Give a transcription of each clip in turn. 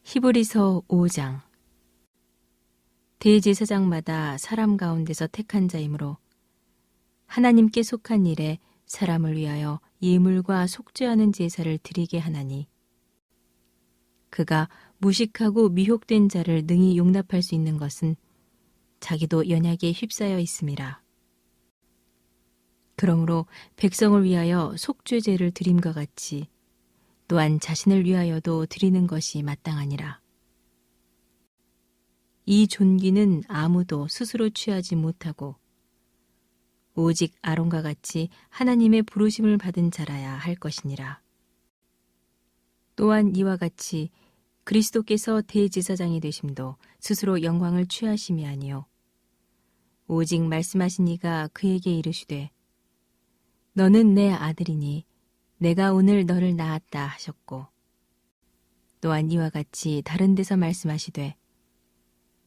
히브리서 5장. 대제사장마다 사람 가운데서 택한 자이므로 하나님께 속한 일에 사람을 위하여 예물과 속죄하는 제사를 드리게 하나니, 그가 무식하고 미혹된 자를 능히 용납할 수 있는 것은 자기도 연약에 휩싸여 있음이라. 그러므로 백성을 위하여 속죄제를 드림과 같이 또한 자신을 위하여도 드리는 것이 마땅하니라. 이 존귀는 아무도 스스로 취하지 못하고 오직 아론과 같이 하나님의 부르심을 받은 자라야 할 것이니라. 또한 이와 같이 그리스도께서 대제사장이 되심도 스스로 영광을 취하심이 아니요 오직 말씀하신 이가 그에게 이르시되 너는 내 아들이니 내가 오늘 너를 낳았다 하셨고, 또한 이와 같이 다른 데서 말씀하시되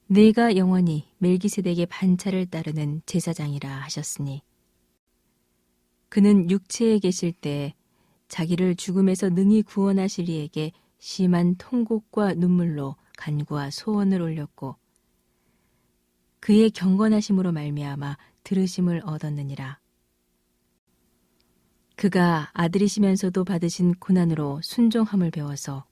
네가 영원히 멜기세덱의 반차를 따르는 제사장이라 하셨으니, 그는 육체에 계실 때 자기를 죽음에서 능히 구원하실 이에게 심한 통곡과 눈물로 간구와 소원을 올렸고 그의 경건하심으로 말미암아 들으심을 얻었느니라. 그가 아들이시면서도 받으신 고난으로 순종함을 배워서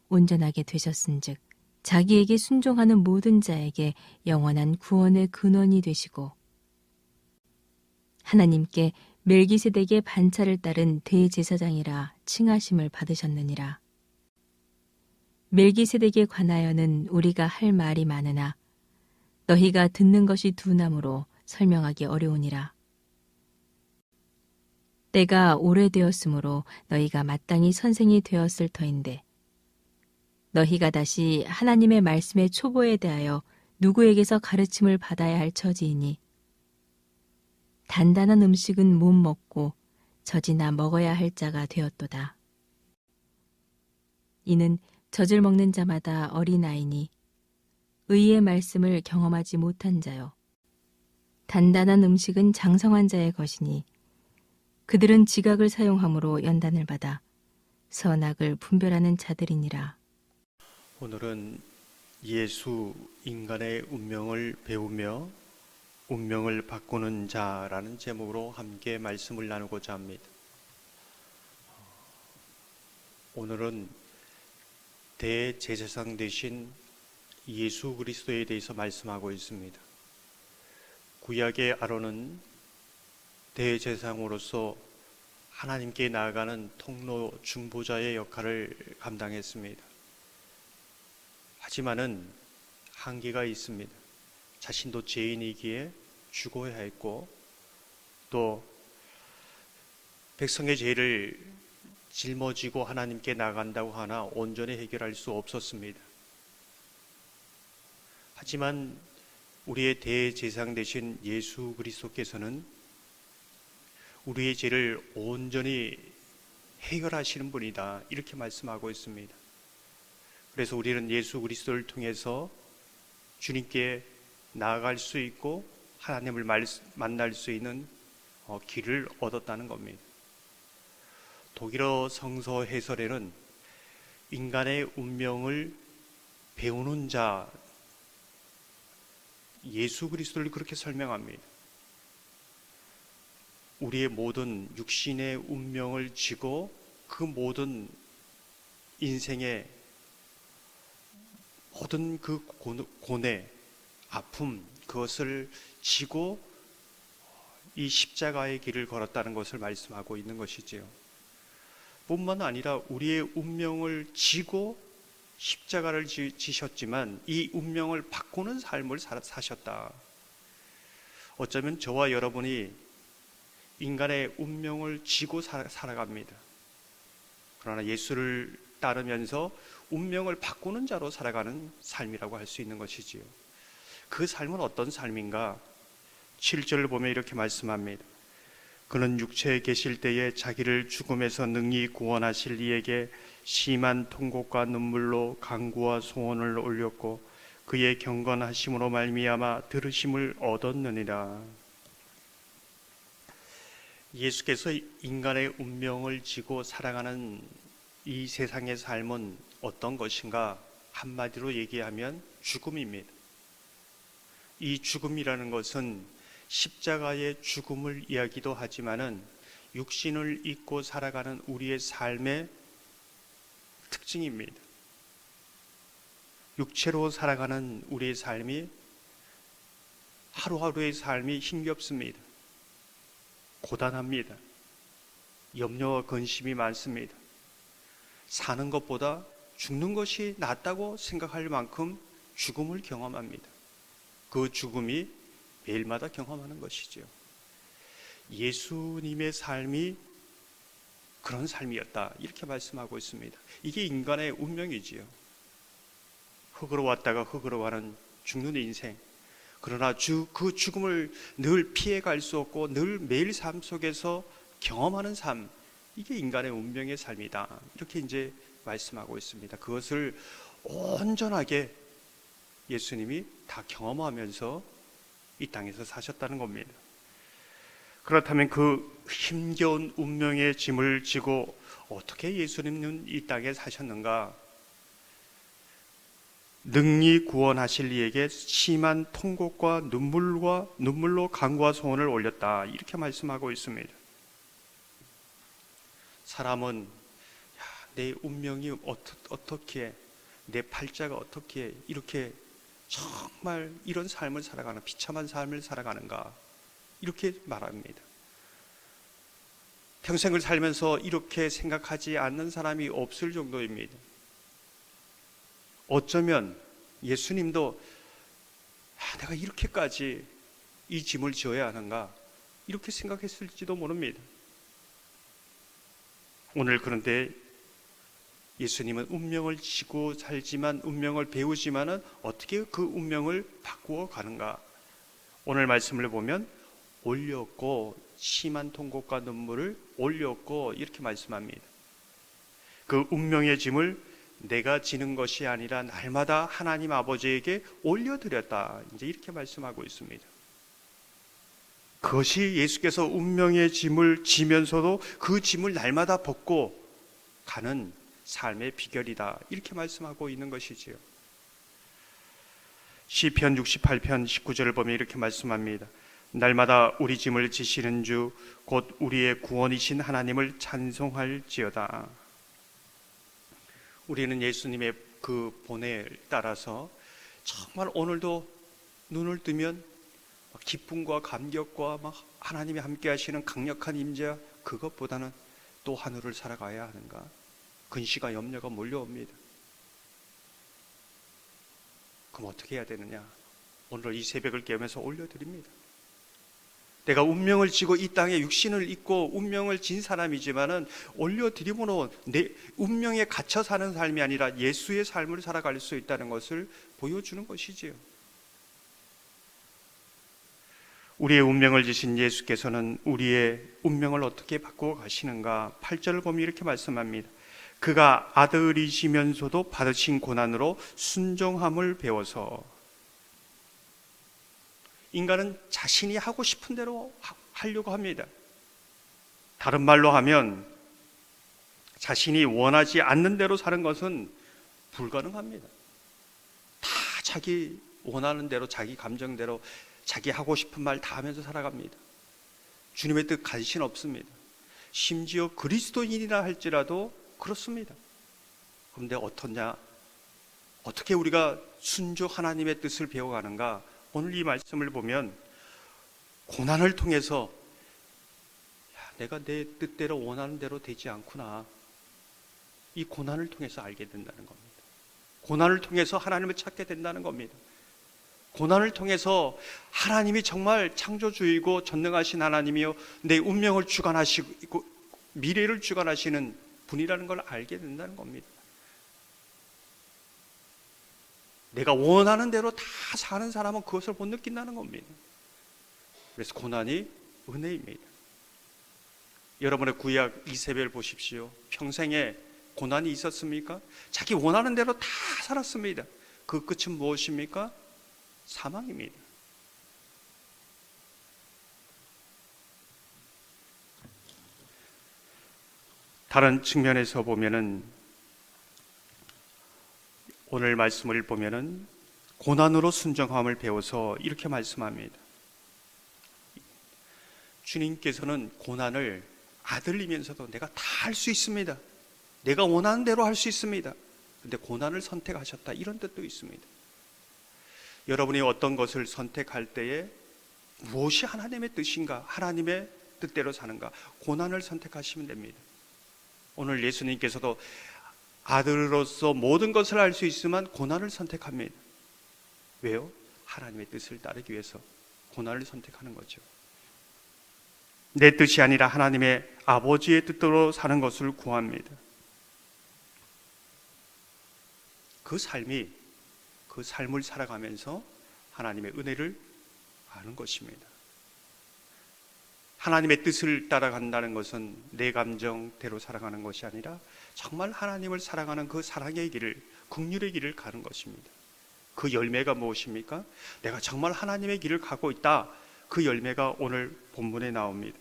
온전하게 되셨은즉 자기에게 순종하는 모든 자에게 영원한 구원의 근원이 되시고 하나님께 멜기세덱의 반차를 따른 대제사장이라 칭하심을 받으셨느니라. 멜기세덱에 관하여는 우리가 할 말이 많으나 너희가 듣는 것이 둔하므로 설명하기 어려우니라. 때가 오래되었으므로 너희가 마땅히 선생이 되었을 터인데 너희가 다시 하나님의 말씀의 초보에 대하여 누구에게서 가르침을 받아야 할 처지이니 단단한 음식은 못 먹고 젖이나 먹어야 할 자가 되었도다. 이는 젖을 먹는 자마다 어린아이니 의의 말씀을 경험하지 못한 자요 단단한 음식은 장성한 자의 것이니 그들은 지각을 사용함으로 연단을 받아 선악을 분별하는 자들이니라. 오늘은 예수 인간의 운명을 배우며 운명을 바꾸는 자라는 제목으로 함께 말씀을 나누고자 합니다. 오늘은 대제사장 되신 예수 그리스도에 대해서 말씀하고 있습니다. 구약의 아론은 대제사장으로서 하나님께 나아가는 통로 중보자의 역할을 감당했습니다. 하지만은 한계가 있습니다. 자신도 죄인이기에 죽어야 했고 또 백성의 죄를 짊어지고 하나님께 나간다고 하나 온전히 해결할 수 없었습니다. 하지만 우리의 대제사장 되신 예수 그리스도께서는 우리의 죄를 온전히 해결하시는 분이다, 이렇게 말씀하고 있습니다. 그래서 우리는 예수 그리스도를 통해서 주님께 나아갈 수 있고 하나님을 만날 수 있는 길을 얻었다는 겁니다. 독일어 성서 해설에는 인간의 운명을 배우는 자, 예수 그리스도를 그렇게 설명합니다. 우리의 모든 육신의 운명을 지고 그 모든 인생의 모든 그 고뇌, 아픔, 그것을 지고 이 십자가의 길을 걸었다는 것을 말씀하고 있는 것이지요. 뿐만 아니라 우리의 운명을 지고 십자가를 지셨지만 이 운명을 바꾸는 삶을 사셨다. 어쩌면 저와 여러분이 인간의 운명을 지고 살아갑니다. 그러나 예수를 따르면서 운명을 바꾸는 자로 살아가는 삶이라고 할 수 있는 것이지요. 그 삶은 어떤 삶인가? 7절을 보면 이렇게 말씀합니다. 그는 육체에 계실 때에 자기를 죽음에서 능히 구원하실 이에게 심한 통곡과 눈물로 간구와 소원을 올렸고 그의 경건하심으로 말미암아 들으심을 얻었느니라. 예수께서 인간의 운명을 지고 살아가는 이 세상의 삶은 어떤 것인가? 한마디로 얘기하면 죽음입니다. 이 죽음이라는 것은 십자가의 죽음을 이야기도 하지만은 육신을 입고 살아가는 우리의 삶의 특징입니다. 육체로 살아가는 우리의 삶이 하루하루의 삶이 힘겹습니다. 고단합니다. 염려와 근심이 많습니다. 사는 것보다 죽는 것이 낫다고 생각할 만큼 죽음을 경험합니다. 그 죽음이 매일마다 경험하는 것이죠. 예수님의 삶이 그런 삶이었다, 이렇게 말씀하고 있습니다. 이게 인간의 운명이지요. 흙으로 왔다가 흙으로 가는 죽는 인생. 그러나 그 죽음을 늘 피해갈 수 없고 늘 매일 삶 속에서 경험하는 삶, 이게 인간의 운명의 삶이다, 이렇게 이제 말씀하고 있습니다. 그것을 온전하게 예수님이 다 경험하면서 이 땅에서 사셨다는 겁니다. 그렇다면 그 힘겨운 운명의 짐을 지고 어떻게 예수님은 이 땅에 사셨는가? 능히 구원하실 이에게 심한 통곡과 눈물로 간구와 소원을 올렸다, 이렇게 말씀하고 있습니다. 사람은 내 운명이 어떻게, 내 팔자가 어떻게 이렇게 정말 이런 삶을 살아가는, 비참한 삶을 살아가는가, 이렇게 말합니다. 평생을 살면서 이렇게 생각하지 않는 사람이 없을 정도입니다. 어쩌면 예수님도 내가 이렇게까지 이 짐을 지어야 하는가, 이렇게 생각했을지도 모릅니다. 오늘 그런데 예수님은 운명을 지고 살지만, 운명을 배우지만은 어떻게 그 운명을 바꾸어 가는가? 오늘 말씀을 보면 올렸고 심한 통곡과 눈물을 올렸고, 이렇게 말씀합니다. 그 운명의 짐을 내가 지는 것이 아니라 날마다 하나님 아버지에게 올려드렸다, 이제 이렇게 말씀하고 있습니다. 그것이 예수께서 운명의 짐을 지면서도 그 짐을 날마다 벗고 가는 삶의 비결이다, 이렇게 말씀하고 있는 것이지요. 시편 68편 19절을 보면 이렇게 말씀합니다. 날마다 우리 짐을 지시는 주 곧 우리의 구원이신 하나님을 찬송할지어다. 우리는 예수님의 그 본에 따라서 정말 오늘도 눈을 뜨면 기쁨과 감격과 막 하나님이 함께 하시는 강력한 임재, 그것보다는 또 하늘을 살아가야 하는가? 근시가 염려가 몰려옵니다. 그럼 어떻게 해야 되느냐? 오늘 이 새벽을 깨우면서 올려드립니다. 내가 운명을 지고 이 땅에 육신을 입고 운명을 진 사람이지만은 올려드림으로 내 운명에 갇혀 사는 삶이 아니라 예수의 삶을 살아갈 수 있다는 것을 보여주는 것이지요. 우리의 운명을 지신 예수께서는 우리의 운명을 어떻게 바꾸어 가시는가? 8절을 보면 이렇게 말씀합니다. 그가 아들이시면서도 받으신 고난으로 순종함을 배워서. 인간은 자신이 하고 싶은 대로 하려고 합니다. 다른 말로 하면 자신이 원하지 않는 대로 사는 것은 불가능합니다. 다 자기 원하는 대로, 자기 감정대로, 자기 하고 싶은 말 다 하면서 살아갑니다. 주님의 뜻 관심 없습니다. 심지어 그리스도인이라 할지라도 그렇습니다. 그런데 어떻냐? 어떻게 우리가 순종 하나님의 뜻을 배워가는가? 오늘 이 말씀을 보면 고난을 통해서 내가 내 뜻대로 원하는 대로 되지 않구나, 이 고난을 통해서 알게 된다는 겁니다. 고난을 통해서 하나님을 찾게 된다는 겁니다. 고난을 통해서 하나님이 정말 창조주이고 전능하신 하나님이요 내 운명을 주관하시고 미래를 주관하시는 분이라는 걸 알게 된다는 겁니다. 내가 원하는 대로 다 사는 사람은 그것을 못 느낀다는 겁니다. 그래서 고난이 은혜입니다. 여러분의 구약 이세벨 보십시오. 평생에 고난이 있었습니까? 자기 원하는 대로 다 살았습니다. 그 끝은 무엇입니까? 사망입니다. 다른 측면에서 보면은 오늘 말씀을 보면은 고난으로 순종함을 배워서 이렇게 말씀합니다. 주님께서는 고난을 아들이면서도 내가 다 할 수 있습니다. 내가 원하는 대로 할 수 있습니다. 근데 고난을 선택하셨다, 이런 뜻도 있습니다. 여러분이 어떤 것을 선택할 때에 무엇이 하나님의 뜻인가, 하나님의 뜻대로 사는가, 고난을 선택하시면 됩니다. 오늘 예수님께서도 아들로서 모든 것을 할 수 있지만 고난을 선택합니다. 왜요? 하나님의 뜻을 따르기 위해서 고난을 선택하는 거죠. 내 뜻이 아니라 하나님의 아버지의 뜻대로 사는 것을 구합니다. 그 삶을 살아가면서 하나님의 은혜를 아는 것입니다. 하나님의 뜻을 따라간다는 것은 내 감정대로 살아가는 것이 아니라 정말 하나님을 사랑하는 그 사랑의 길을, 긍휼의 길을 가는 것입니다. 그 열매가 무엇입니까? 내가 정말 하나님의 길을 가고 있다. 그 열매가 오늘 본문에 나옵니다.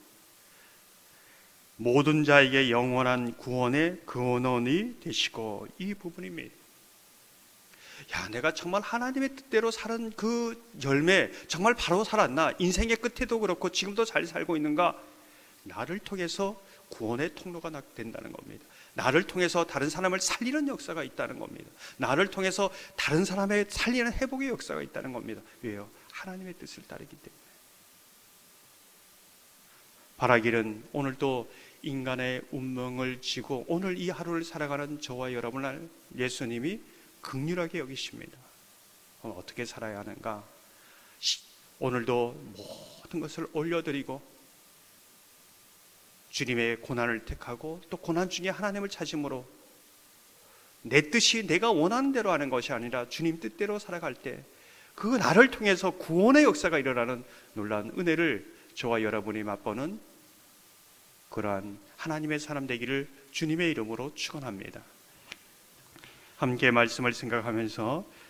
모든 자에게 영원한 구원의 근원이 되시고, 이 부분입니다. 야, 내가 정말 하나님의 뜻대로 사는 그 열매 정말 바로 살았나? 인생의 끝에도 그렇고 지금도 잘 살고 있는가? 나를 통해서 구원의 통로가 된다는 겁니다. 나를 통해서 다른 사람을 살리는 역사가 있다는 겁니다. 나를 통해서 다른 사람의 살리는 회복의 역사가 있다는 겁니다. 왜요? 하나님의 뜻을 따르기 때문에. 바라기는 오늘도 인간의 운명을 지고 오늘 이 하루를 살아가는 저와 여러분을 예수님이 긍휼하게 여기십니다. 어떻게 살아야 하는가? 오늘도 모든 것을 올려드리고 주님의 고난을 택하고 또 고난 중에 하나님을 찾음으로 내 뜻이 내가 원하는 대로 하는 것이 아니라 주님 뜻대로 살아갈 때 그 나를 통해서 구원의 역사가 일어나는 놀라운 은혜를 저와 여러분이 맛보는 그러한 하나님의 사람 되기를 주님의 이름으로 축원합니다. 함께 말씀을 생각하면서